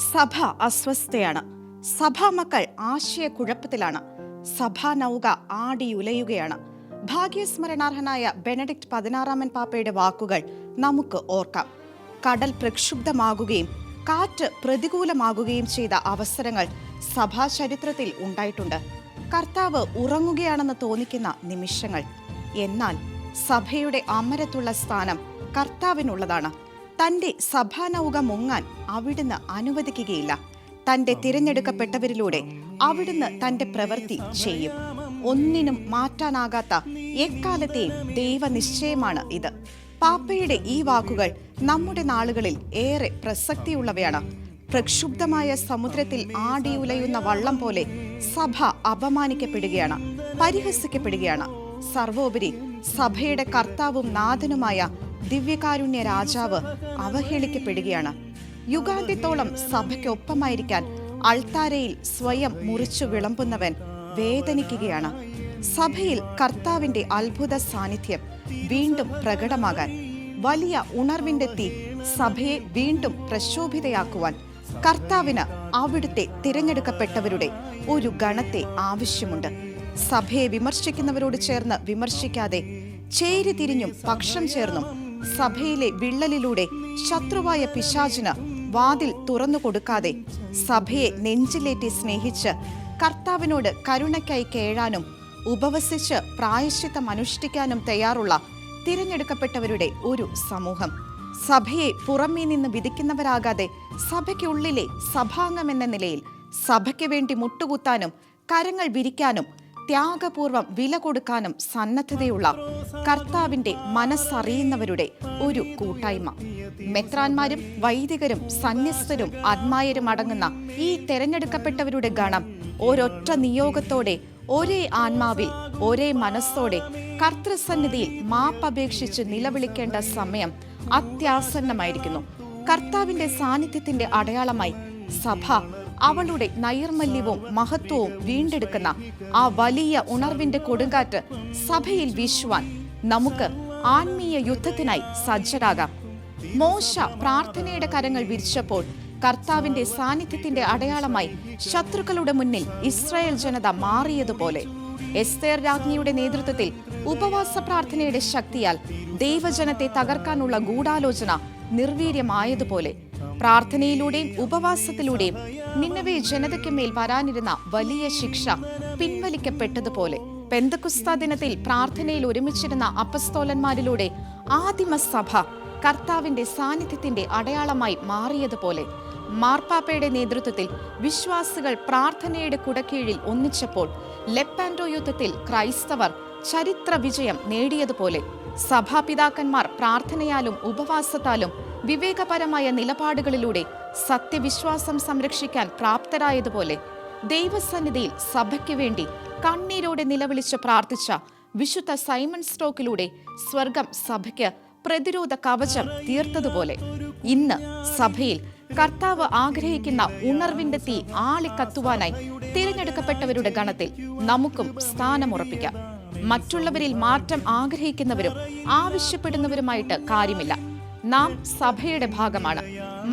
സഭ അസ്വസ്ഥയാണ്. സഭാമക്കൾ ആശയക്കുഴപ്പത്തിലാണ്. സഭാനൗക ആടിയുലയുകയാണ്. ഭാഗ്യസ്മരണാർഹനായ ബെനഡിക്ട് 16 പാപ്പയുടെ വാക്കുകൾ നമുക്ക് ഓർക്കാം. കടൽ പ്രക്ഷുബ്ധമാകുകയും കാറ്റ് പ്രതികൂലമാകുകയും ചെയ്ത അവസരങ്ങൾ സഭാചരിത്രത്തിൽ ഉണ്ടായിട്ടുണ്ട്. കർത്താവ് ഉറങ്ങുകയാണെന്ന് തോന്നിക്കുന്ന നിമിഷങ്ങൾ. എന്നാൽ സഭയുടെ അമരത്തുള്ള സ്ഥാനം കർത്താവിനുള്ളതാണ്. തന്റെ സഭാനൗക മുങ്ങാൻ അവിടുന്ന് അനുവദിക്കുകയില്ല. തന്റെ തിരഞ്ഞെടുക്കപ്പെട്ടവരിലൂടെ അവിടുന്ന് തന്റെ പ്രവൃത്തി ചെയ്യും. ഒന്നിനും മാറ്റാനാകാത്ത എക്കാലത്തെയും ദൈവനിശ്ചയമാണ് ഇത്. പാപ്പയുടെ ഈ വാക്കുകൾ നമ്മുടെ നാളുകളിൽ ഏറെ പ്രസക്തിയുള്ളവയാണ്. പ്രക്ഷുബ്ധമായ സമുദ്രത്തിൽ ആടിയുലയുന്ന വള്ളം പോലെ സഭ അപമാനിക്കപ്പെടുകയാണ്, പരിഹസിക്കപ്പെടുകയാണ്. സർവോപരി സഭയുടെ കർത്താവും നാഥനുമായ ദിവ്യകാരുണ്യ രാജാവ് അവഹേളിക്കപ്പെടുകയാണ്. യുഗാന്ത്യത്തോളം സഭയ്ക്കൊപ്പമായിരിക്കാൻ അൾത്താരയിൽ സ്വയം മുറിച്ചു വിളമ്പുന്നവൻ വേദനിക്കുകയാണ്. സഭയിൽ കർത്താവിന്റെ അത്ഭുത സാന്നിധ്യം വീണ്ടും പ്രകടമാകാൻ, വലിയ ഉണർവിന്റെ തീ സഭയെ വീണ്ടും പ്രശോഭിതയാക്കുവാൻ കർത്താവിന് അവിടുത്തെ തിരഞ്ഞെടുക്കപ്പെട്ടവരുടെ ഒരു ഗണത്തെ ആവശ്യമുണ്ട്. സഭയെ വിമർശിക്കുന്നവരോട് ചേർന്ന് വിമർശിക്കാതെ, ചേരിതിരിഞ്ഞും പക്ഷം ചേർന്നും സഭയിലെ വിള്ളലിലൂടെ ശത്രുവായ പിശാചിന് വാതിൽ തുറന്നു കൊടുക്കാതെ, സഭയെ നെഞ്ചിലേറ്റി സ്നേഹിച്ച് കർത്താവിനോട് കരുണയ്ക്കായി കേഴാനും ഉപവസിച്ച് പ്രായശ്ചിത്തം അനുഷ്ഠിക്കാനും തയ്യാറുള്ള തിരഞ്ഞെടുക്കപ്പെട്ടവരുടെ ഒരു സമൂഹം. സഭയെ പുറമേ നിന്ന് വിധിക്കുന്നവരാകാതെ, സഭയ്ക്കുള്ളിലെ സഭാംഗം എന്ന നിലയിൽ സഭയ്ക്ക് വേണ്ടി മുട്ടുകുത്താനും കരങ്ങൾ വിരിക്കാനും ത്യാഗപൂർവം വില കൊടുക്കാനും സന്നദ്ധതയുള്ള കർത്താവിന്റെ മനസ്സറിയുന്നവരുടെ ഒരു കൂട്ടായ്മ. മെത്രാന്മാരും വൈദികരും സന്യസ്തരും ആത്മായരും അടങ്ങുന്ന ഈ തെരഞ്ഞെടുക്കപ്പെട്ടവരുടെ ഗണം ഒരൊറ്റ നിയോഗത്തോടെ, ഒരേ ആത്മാവിൽ, ഒരേ മനസ്സോടെ കർത്തൃസന്നിധിയിൽ മാപ്പപേക്ഷിച്ച് നിലവിളിക്കേണ്ട സമയം അത്യാസന്നമായിരിക്കുന്നു. കർത്താവിന്റെ സാന്നിധ്യത്തിന്റെ അടയാളമായി സഭ അവളുടെ നൈർമല്യവും മഹത്വവും വീണ്ടെടുക്കുന്ന ആ വലിയ ഉണർവിന്റെ കൊടുങ്കാറ്റ് സഭയിൽ വീശുവാൻ നമുക്ക് ആത്മീയ യുദ്ധത്തിനായി സജ്ജരാകാം. മോശ പ്രാർത്ഥനയുടെ കരങ്ങൾ വിരിച്ചപ്പോൾ കർത്താവിന്റെ സാന്നിധ്യത്തിന്റെ അടയാളമായി ശത്രുക്കളുടെ മുന്നിൽ ഇസ്രായേൽ ജനത മാറിയതുപോലെ, എസ്തേർ രാജ്ഞിയുടെ നേതൃത്വത്തിൽ ഉപവാസ പ്രാർത്ഥനയുടെ ശക്തിയാൽ ദൈവജനത്തെ തകർക്കാനുള്ള ഗൂഢാലോചന നിർവീര്യമായതുപോലെ, പ്രാർത്ഥനയിലൂടെയും ഉപവാസത്തിലൂടെയും നിന്നവേ ജനതയ്ക്ക് മേൽ വരാനിരുന്ന വലിയ ശിക്ഷ പിൻവലിക്കപ്പെട്ടതുപോലെ, പെന്തക്കുസ്ത ദിനത്തിൽ പ്രാർത്ഥനയിൽ ഒരുമിച്ചിരുന്ന അപ്പസ്തോലന്മാരിലൂടെ ആദിമസഭ കർത്താവിന്റെ സാന്നിധ്യത്തിന്റെ അടയാളമായി മാറിയതുപോലെ, മാർപ്പാപ്പയുടെ നേതൃത്വത്തിൽ വിശ്വാസികൾ പ്രാർത്ഥനയുടെ കുടക്കീഴിൽ ഒന്നിച്ചപ്പോൾ ലെപ്പാൻഡോ യുദ്ധത്തിൽ ക്രൈസ്തവർ ചരിത്ര വിജയം നേടിയതുപോലെ, സഭാപിതാക്കന്മാർ പ്രാർത്ഥനയാലും ഉപവാസത്താലും വിവേകപരമായ നിലപാടുകളിലൂടെ സത്യവിശ്വാസം സംരക്ഷിക്കാൻ പ്രാപ്തരായതുപോലെ, ദൈവസന്നിധിയിൽ സഭയ്ക്ക് വേണ്ടി കണ്ണീരോടെ നിലവിളിച്ച് പ്രാർത്ഥിച്ച വിശുദ്ധ സൈമൺ സ്റ്റോക്കിലൂടെ സ്വർഗം സഭയ്ക്ക് പ്രതിരോധ കവചം തീർത്തതുപോലെ, ഇന്ന് സഭയിൽ കർത്താവ് ആഗ്രഹിക്കുന്ന ഉണർവിന്റെ തീ ആളിക്കത്തുവാനായി തിരഞ്ഞെടുക്കപ്പെട്ടവരുടെ ഗണത്തിൽ നമുക്കും സ്ഥാനമുറപ്പിക്കാം. മറ്റുള്ളവരിൽ മാറ്റം ആഗ്രഹിക്കുന്നവരും ആവശ്യപ്പെടുന്നവരുമായിട്ട് കാര്യമില്ല. നാം സഭയുടെ ഭാഗമാണ്.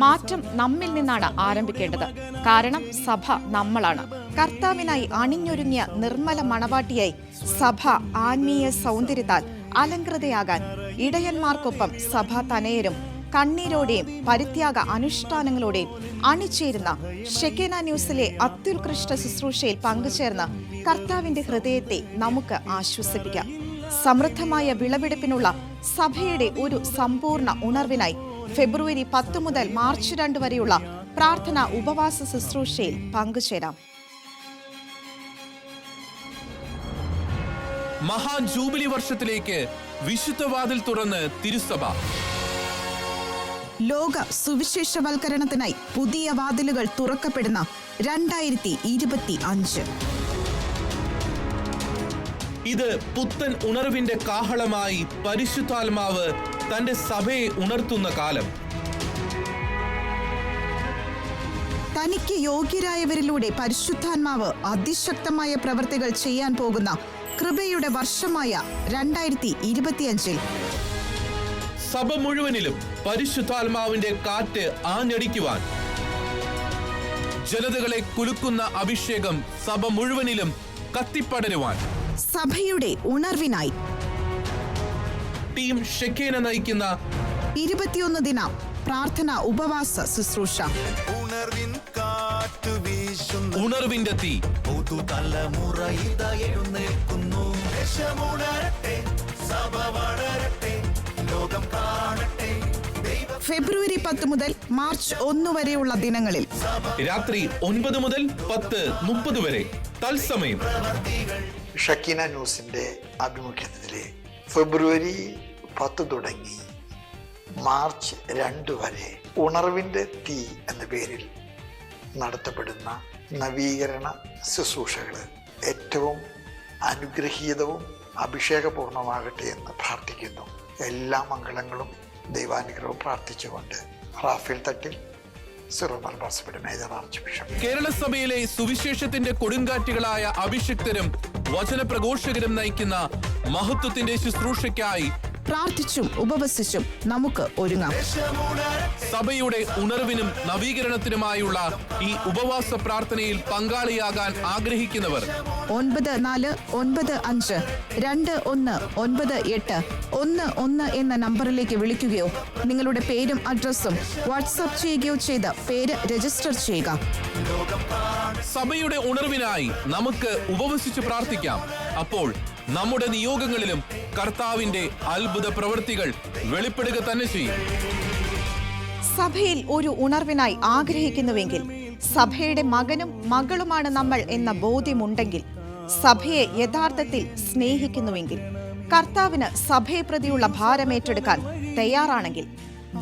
മാറ്റം നമ്മിൽ നിന്നാണ് ആരംഭിക്കേണ്ടത്. കാരണം സഭ നമ്മളാണ്. കർത്താവിനായി അണിഞ്ഞൊരുങ്ങിയ നിർമ്മല മണവാട്ടിയായി സഭ ആത്മീയ സൗന്ദര്യത്താൽ അലങ്കൃതയാകാൻ ഇടയന്മാർക്കൊപ്പം സഭാ തനയരും കണ്ണീരോടെയും പരിത്യാഗ അനുഷ്ഠാനങ്ങളോടെയും അണിചേരുന്ന ഷെക്കേന ന്യൂസിലെ അത്യുത്കൃഷ്ട ശുശ്രൂഷയിൽ പങ്കുചേർന്ന കർത്താവിന്റെ ഹൃദയത്തെ നമുക്ക് ആശ്വസിപ്പിക്കാം. സമൃദ്ധമായ വിളവെടുപ്പിനുള്ള സഭയുടെ ഒരു സമ്പൂർണ്ണ ഉണർവിനായി ഫെബ്രുവരി 10 മുതൽ മാർച്ച് 2 വരെയുള്ള പ്രാർത്ഥന ഉപവാസ ശുശ്രൂഷയിൽ പങ്കുചേരാം. മഹാ ജൂബിലി വർഷത്തിലേക്ക് വിശുദ്ധവാതിൽ തുറന്ന് തിരുസഭ. ലോക സുവിശേഷവൽക്കരണത്തിനായി പുതിയ വാതിലുകൾ തുറക്കപ്പെടുന്ന 2025. ഇത് പുത്തൻ ഉണർവിന്റെ കാഹളമായി പരിശുദ്ധാത്മാവ് തന്റെ സഭയെ ഉണർത്തുന്ന കാലം. തനിക്ക് യോഗ്യരായവരിലൂടെ പരിശുദ്ധാത്മാവ് അതിശക്തമായ പ്രവൃത്തികൾ ചെയ്യാൻ പോകുന്ന കൃപയുടെ വർഷമായ 2025 സഭ മുഴുവനിലും പരിശുദ്ധാത്മാവിന്റെ കാറ്റ് ആഞ്ഞടിക്കുവാൻ ജനതകളെ കുലുക്കുന്ന അഭിഷേകം സഭ മുഴുവനിലും കത്തിപ്പടരുവാൻ സഭയുടെ ഉണർവിനായി ടീം ഷെക്കേന നയിക്കുന്ന 21 ദിന പ്രാർത്ഥന ഉപവാസ ശുശ്രൂഷ. ഉണർവിന്റെ തീ. ഫെബ്രുവരി 10 മുതൽ മാർച്ച് 1 വരെയുള്ള ദിനങ്ങളിൽ രാത്രി 9 മുതൽ 10:30 വരെ തത്സമയം ഷക്കീന ന്യൂസിന്റെ ആഭിമുഖ്യത്തിൽ ഫെബ്രുവരി 10 തുടങ്ങി മാർച്ച് 2 വരെ ഉണർവിന്റെ തീ എന്ന പേരിൽ നടത്തപ്പെടുന്ന നവീകരണ ശുശ്രൂഷകൾ ഏറ്റവും അനുഗ്രഹീതവും അഭിഷേകപൂർണമാകട്ടെ എന്ന് പ്രാർത്ഥിക്കുന്നു. എല്ലാ മംഗളങ്ങളും ദൈവാനുഗ്രഹവും പ്രാർത്ഥിച്ചുകൊണ്ട് റാഫേൽ തട്ടിൽ, സിറോ മലബാർ സഭയുടെ മേജർ ആർച്ച് ബിഷപ്പ്. കേരള സഭയിലെ സുവിശേഷത്തിന്റെ കൊടുങ്കാറ്റുകളായ അഭിഷിക്തരും വചനപ്രഘോഷകരും നയിക്കുന്ന മഹത്വത്തിന്റെ ശുശ്രൂഷയ്ക്കായി പ്രാർത്ഥിച്ചും ഉപവസിച്ചും നമുക്ക് ഒരുങ്ങാം. സഭയുടെ ഉണർവിനും നവീകരണത്തിനുമായുള്ള ഈ ഉപവാസ പ്രാർത്ഥനയിൽ പങ്കാളിയാകാൻ ആഗ്രഹിക്കുന്നവർ 9495219811 എന്ന നമ്പറിലേക്ക് വിളിക്കുകയോ നിങ്ങളുടെ പേരും അഡ്രസ്സും വാട്സാപ്പ് ചെയ്യുകയോ ചെയ്ത് പേര് രജിസ്റ്റർ ചെയ്യുക. സഭയുടെ ഉണർവിനായി നമുക്ക് ഉപവസിച്ച് പ്രാർത്ഥിക്കാം. അപ്പോൾ നമ്മുടെ നിയോഗങ്ങളിലും കർത്താവിന്റെ അത്ഭുത പ്രവൃത്തികൾ വെളിപ്പെടുക തന്നെ ചെയ്യും. സഭയിൽ ഒരു ഉണർവിനായി ആഗ്രഹിക്കുന്നുവെങ്കിൽ, സഭയുടെ മകനും മകളുമാണ് നമ്മൾ എന്ന ബോധ്യമുണ്ടെങ്കിൽ, സഭയെ യഥാർത്ഥത്തിൽ സ്നേഹിക്കുന്നുവെങ്കിൽ, കർത്താവിന് സഭയെ പ്രതിയുള്ള ഭാരമേറ്റെടുക്കാൻ തയ്യാറാണെങ്കിൽ,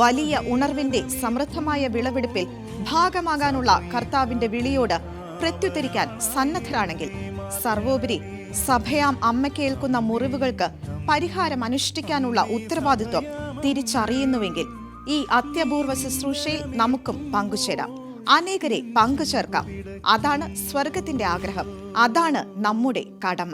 വലിയ ഉണർവിന്റെ സമൃദ്ധമായ വിളവെടുപ്പിൽ ഭാഗമാകാനുള്ള കർത്താവിന്റെ വിളിയോട് പ്രത്യുത്തരിക്കാൻ സന്നദ്ധരാണെങ്കിൽ, സർവോപരി സഭയാം അമ്മയ്ക്ക് ഏൽക്കുന്ന മുറിവുകൾക്ക് പരിഹാരം അനുഷ്ഠിക്കാനുള്ള ഉത്തരവാദിത്വം തിരിച്ചറിയുന്നുവെങ്കിൽ, ഈ അത്യപൂർവ ശുശ്രൂഷയിൽ നമുക്കും പങ്കുചേരാം. അനേകരെ പങ്കുചേർക്കാം. അതാണ് സ്വർഗത്തിന്റെ ആഗ്രഹം. അതാണ് നമ്മുടെ കടമ.